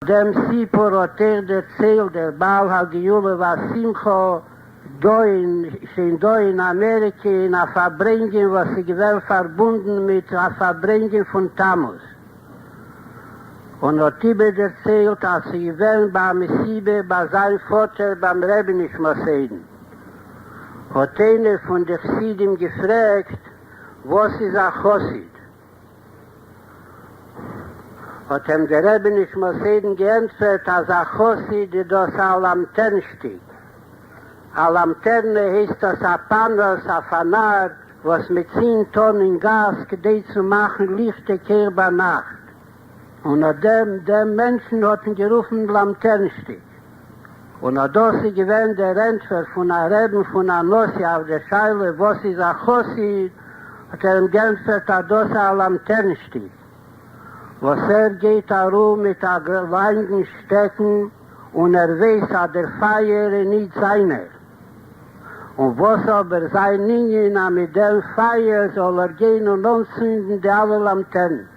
Dem Sipur hat erzählt, der Baal HaGiule war Simcho, da in Amerika, in einer Verbringung, was sich verbunden mit einer Verbringung von Tammuz. Und hat Tibet erzählt, als sie waren beim Messibe, bei seinem Vater, beim Rebbe Nishmaseden. Hat einer von den Chassidim gefragt, was ist ein Chassid? Hat ihm der Rebbe Nishmaseden geantwortet, als ein Chassid, die das an Lamtern steht. An Lamterne heißt das ein Panos, ein Fanar, was mit 10 Tonnen Gas gedeiht zu machen, lichte Kehr bei Nacht. Und dem Menschen hat ihn gerufen, Lamternstück. Und das ist gewähnt der Rentfer von der Reben von der Nossi auf der Scheile, was ist ein Chossi, hat ihm geantwortet, das ist ein Lamternstück. Was geht herum mit der langen Stecken und weiß, dass der Feier nicht seiner. Und was aber sein Ninja mit dem Feier soll gehen und anzünden die alle Lamternen.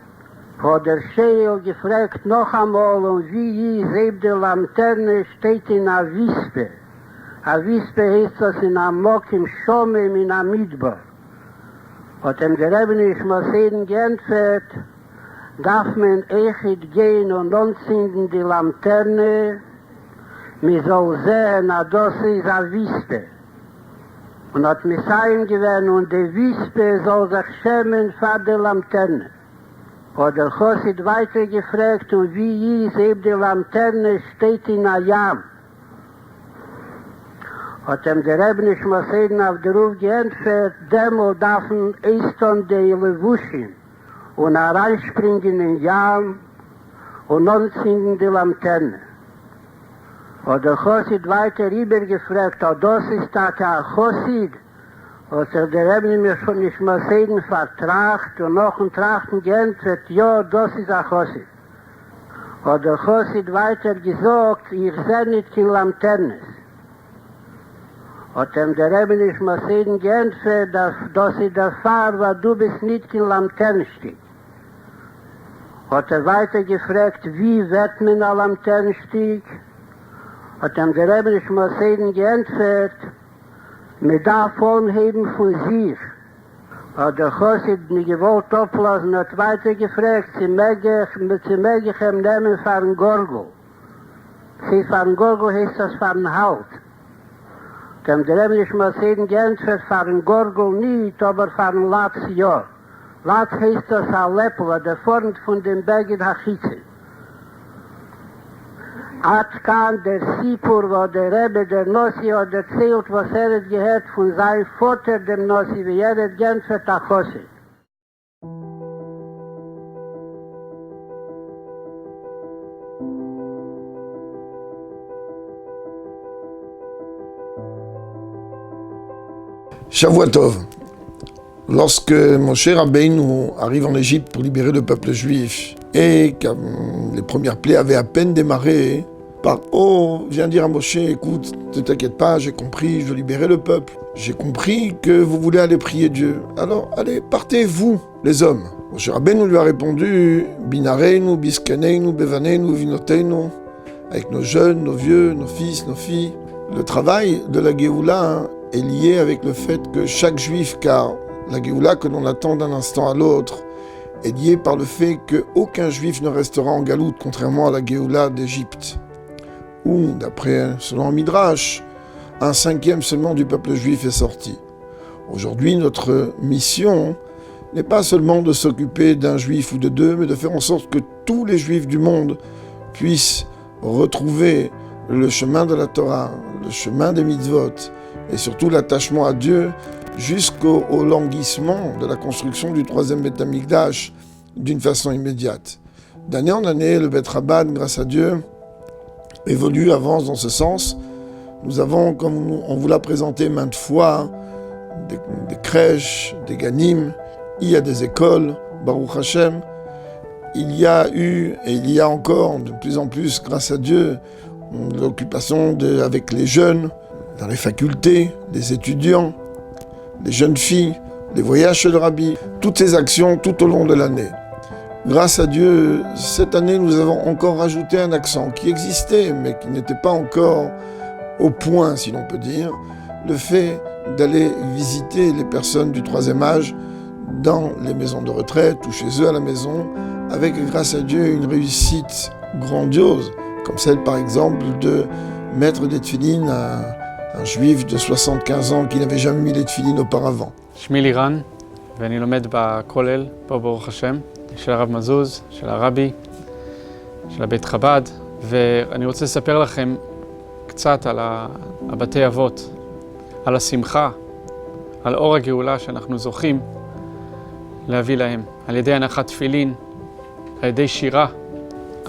Hat der Scheel gefragt noch einmal, und wie ist die Lamterne steht in einer Wispe. Eine Wispe heißt das in einem Mock im Schomem in einem Midbar. Hat ihm der Rebbe Nishmaseden geantwortet, darf man echt gehen und anzünden die Lamterne, man soll sehen, dass das ist eine Wispe. Und hat Messiaen gewähnt, und die Wispe soll sich schämen für die Lamterne. Hat der Chassid weiter gefragt, und wie ist die Lamterne steht in der Jam. Hat ihm der Rebbe Nishmaseden auf den Ruf geantwortet, demol darf man erst an die Levushim und reinspringen in den Jam und anzünden die Lamterne. Hat der Chassid weiter rübergefragt, das ist da kein Chassid. Hat der Rebbe mir schon nicht mal sehen vertragt und noch ein Trachten geantwortet, ja, das ist ein Chassid. Hat der Chassid weiter gesagt, ihr seid nicht in Lamternes. Hat der Rebbe nicht mal sehen geantwortet, das ist der Fall, weil du bist nicht in Lanternenstieg. Hat weiter gefragt, wie wird man ein Lanternenstieg? Hat der Rebbe nicht mal sehen geantwortet, mit davon heben von sich. Hat der Chassid nicht gewollt ablassen, hat weiter gefragt, sie mögen ihm nehmen für einen Gorgel. Sie für einen Gorgel heißt das für einen Halt. Dem der Rebbe nicht mal sehen geantwortet, für einen Gorgel nicht, aber für einen Latz ja. Latz heißt das ein Leppel, der Freund von dem Begid Hachitze. Atkan der Sipur, wo der Rebbe der Nossi hat erzählt, was hat gehört von seinem Vater, dem Nossi, wie hat geantwortet, der Chassid. Shavua Tov. Lorsque Moshe Rabbeinu arrive en Égypte pour libérer le peuple juif et que les premières plaies avaient à peine démarré, Paro vient dire à Moshe, écoute, ne t'inquiète pas, j'ai compris, je veux libérer le peuple. J'ai compris que vous voulez aller prier Dieu. Alors, allez, partez, vous, les hommes. Moshe Rabbeinu lui a répondu, Binareinu, Biskeneinu, Bevaneinu, Vinoteinu, avec nos jeunes, nos vieux, nos fils, nos filles. Le travail de la Géoula est lié avec le fait que chaque juif, car la Géoula que l'on attend d'un instant à l'autre, est liée par le fait qu'aucun juif ne restera en galoute, contrairement à la Géoula d'Égypte, où, d'après, selon un Midrash, 1/5 seulement du peuple juif est sorti. Aujourd'hui, notre mission n'est pas seulement de s'occuper d'un juif ou de deux, mais de faire en sorte que tous les juifs du monde puissent retrouver le chemin de la Torah, le chemin des mitzvot, et surtout l'attachement à Dieu, jusqu'au languissement de la construction du 3e Beth Amikdash d'une façon immédiate. D'année en année, le Beth Chabad, grâce à Dieu, évolue, avance dans ce sens. Nous avons, comme on vous l'a présenté maintes fois, des crèches, des ganim, il y a des écoles, Baruch Hashem. Il y a eu, et il y a encore, de plus en plus, grâce à Dieu, l'occupation avec les jeunes, dans les facultés, les étudiants, les jeunes filles, les voyages chez le Rabbi, toutes ces actions tout au long de l'année. Grâce à Dieu, cette année, nous avons encore rajouté un accent qui existait, mais qui n'était pas encore au point, si l'on peut dire, le fait d'aller visiter les personnes du troisième âge dans les maisons de retraite ou chez eux à la maison, avec, grâce à Dieu, une réussite grandiose, comme celle, par exemple, de mettre des tefilines à un juif de 75 ans qui n'avait jamais mis les tefilines auparavant. שמי לירן, ואני לומד בכולל, פה ברוך השם, של הרב מזוז, של הרבי, של הבית חב"ד, ואני רוצה לספר לכם קצת על הבתי אבות, על השמחה, על אור הגאולה שאנחנו זוכים להביא להם, על ידי הנחת תפילין, על ידי שירה.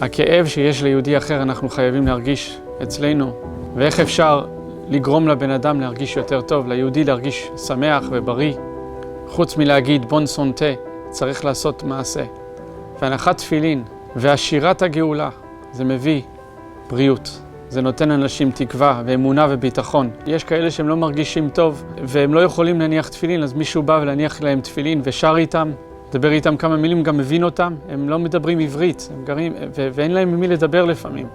הכאב שיש ליהודי אחר אנחנו חייבים להרגיש אצלנו, ואיך אפשר לגרום לבן אדם להרגיש יותר טוב, ליהודי להרגיש שמח ובריא. חוץ מלהגיד בון סונטה, צריך לעשות מעשה. והנחת תפילין והשירת הגאולה, זה מביא בריאות. זה נותן אנשים תקווה ואמונה וביטחון. יש כאלה שהם לא מרגישים טוב והם לא יכולים להניח תפילין, אז מישהו בא ולהניח להם תפילין ושר איתם, מדבר איתם כמה מילים, גם מבין אותם. הם לא מדברים עברית, הם גרים, ואין להם ממי לדבר לפעמים.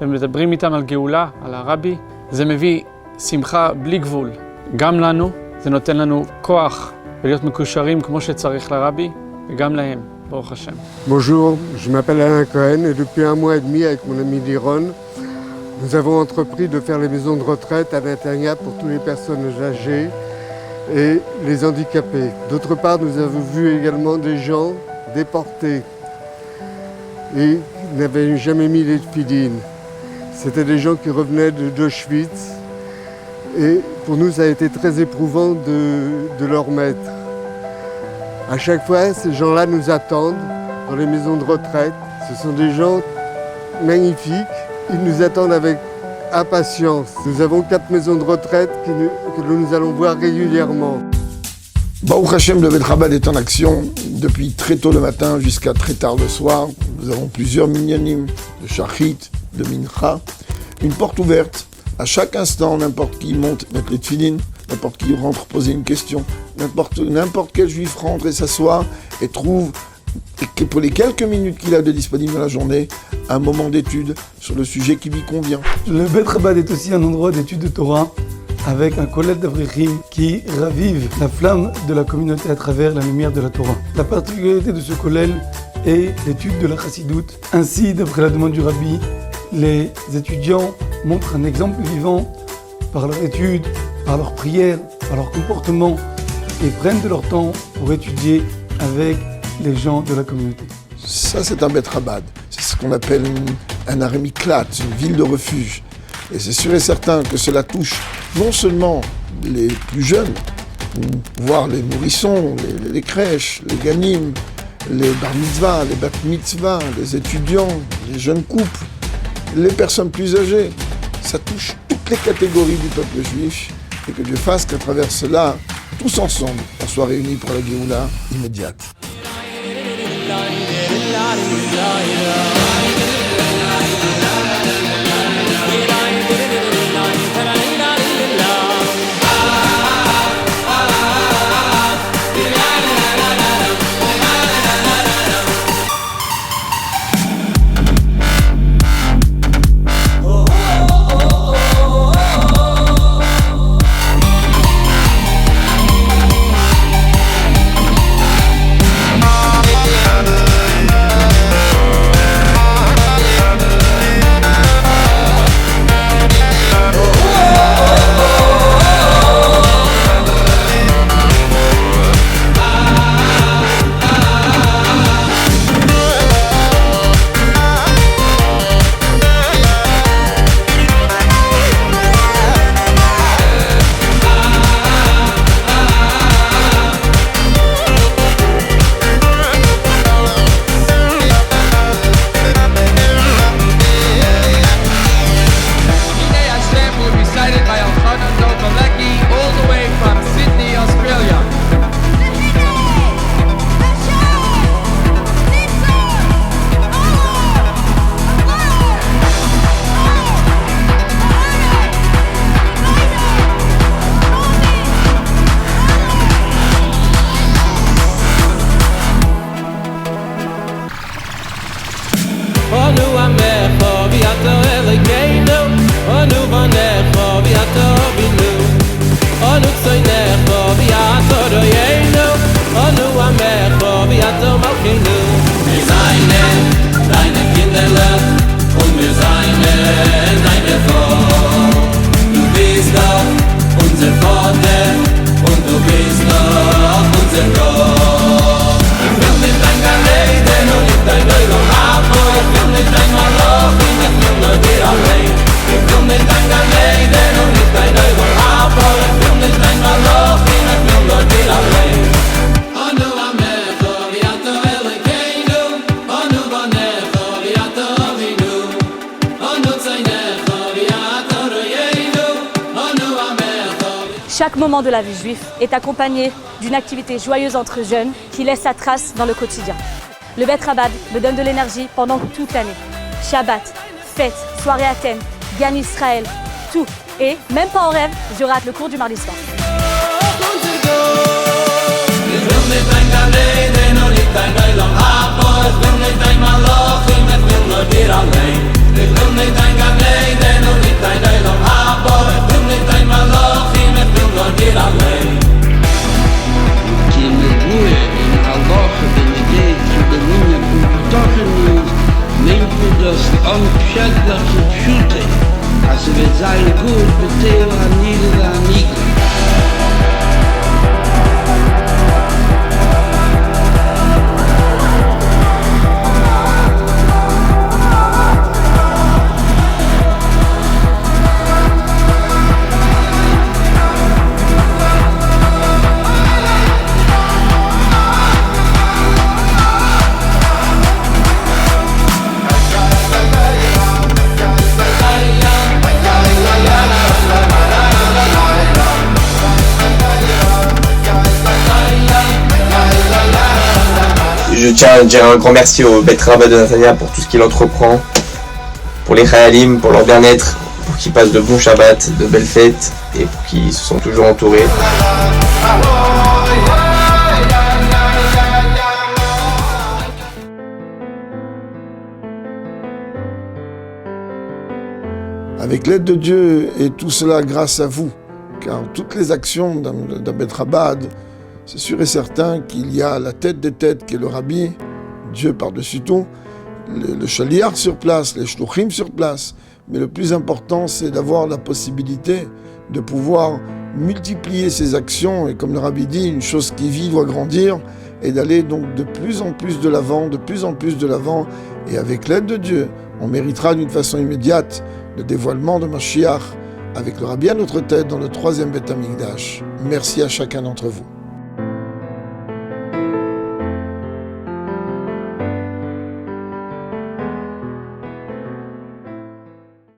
והם מדברים איתם על גאולה, על הרבי. זה מביא שמחה בלי גבול. גם לנו, זה נותן לנו כוח ולהיות מקושרים כמו שצריך לרבי, וגם להם, ברוך השם. Bonjour, je m'appelle Alain Cohen et depuis 1 mois et demi avec mon ami Liron, nous avons entrepris de faire les maisons de retraite à l'intérieur pour toutes les personnes âgées et les handicapés. D'autre part, nous avons vu également des gens déportés et qui n'avaient jamais mis les tefilines. C'était des gens qui revenaient d'Auschwitz et pour nous ça a été très éprouvant de leur mettre. À chaque fois, ces gens-là nous attendent dans les maisons de retraite. Ce sont des gens magnifiques. Ils nous attendent avec impatience. Nous avons 4 maisons de retraite que nous allons voir régulièrement. Baruch Hashem, le Bet Chabad est en action depuis très tôt le matin jusqu'à très tard le soir. Nous avons plusieurs minyanim de shachrit, de mincha. Une porte ouverte. À chaque instant, n'importe qui monte mettre les tefilines, n'importe qui rentre poser une question, n'importe quel juif rentre et s'assoit et trouve, et pour les quelques minutes qu'il a de disponible dans la journée, un moment d'étude sur le sujet qui lui convient. Le Bet Chabad est aussi un endroit d'étude de Torah avec un collège d'Avrichim qui ravive la flamme de la communauté à travers la lumière de la Torah. La particularité de ce collège est l'étude de la chassidoute. Ainsi, d'après la demande du Rabbi, les étudiants montrent un exemple vivant par leur étude, par leur prière, par leur comportement et prennent de leur temps pour étudier avec les gens de la communauté. Ça, c'est un Bet Chabad. C'est ce qu'on appelle un Arémiklat, une ville de refuge. Et c'est sûr et certain que cela touche non seulement les plus jeunes, voire les nourrissons, les crèches, les ganim, les bar mitzvah, les bat mitzvah, les étudiants, les jeunes couples, les personnes plus âgées. Ça touche toutes les catégories du peuple juif et que Dieu fasse qu'à travers cela, tous ensemble, on soit réunis pour la Géoula immédiate. Elokeinu, Onu Vanecho V'Ato Avinu, Onu Tzoynecho V'Ato Royeinu, Onu Amecho V'Ato Malkeinu. Wir seien deine Kinderle und wir seien deine Frau. Du bist doch unser Vater und du bist doch unser Gott. Ich will nicht dein Ganeden und nicht dein Eulam Abo. Ich will nicht dein Maloch, ich will nur dir allein. Ich will nicht dein Ganeden und nicht dein Eulam Abo. Ich will nicht dein Maloch, ich will nur dir allein. Onu Amecho V'Ato Elokeinu, Onu Vanecho V'Ato Avinu, Onu Tzaynecho V'Ato Royeinu, Onu Amecho. Chaque moment de la vie juive est accompagné d'une activité joyeuse entre jeunes qui laisse sa trace dans le quotidien. Le Bet Chabad me donne de l'énergie pendant toute l'année. Shabbat, fête, soirée à thème, Gan Israël, tout. Et même pas en rêve, je rate le cours du mardi soir. Ich will nicht dein Ganeden und nicht dein Eulam Abo. Ich will nicht dein Malachim, ich will nur dir allein. Ich will nicht dein Ganeden und nicht dein Eulam Abo. Ich will nicht dein Malachim, ich will nur dir allein. כי נגועה in הלוכה ונגיד שבמיני פונקטוכן נינקו דוס אונפשטלך ופשוטה אז wird sein gut בתאו הניגה והניגה Je tiens à dire un grand merci au Bet Chabad de Natania pour tout ce qu'il entreprend, pour les Chayalim, pour leur bien-être, pour qu'ils passent de bons Shabbats, de belles fêtes et pour qu'ils se sont toujours entourés. Avec l'aide de Dieu et tout cela grâce à vous, car toutes les actions d'un Bet Chabad, c'est sûr et certain qu'il y a la tête des têtes qui est le Rabbi, Dieu par-dessus tout, le Shaliach sur place, les Shluchim sur place, mais le plus important c'est d'avoir la possibilité de pouvoir multiplier ces actions et comme le Rabbi dit, une chose qui vit doit grandir et d'aller donc de plus en plus de l'avant, et avec l'aide de Dieu, on méritera d'une façon immédiate le dévoilement de Mashiach avec le Rabbi à notre tête dans le 3e Beth Amikdash. Merci à chacun d'entre vous.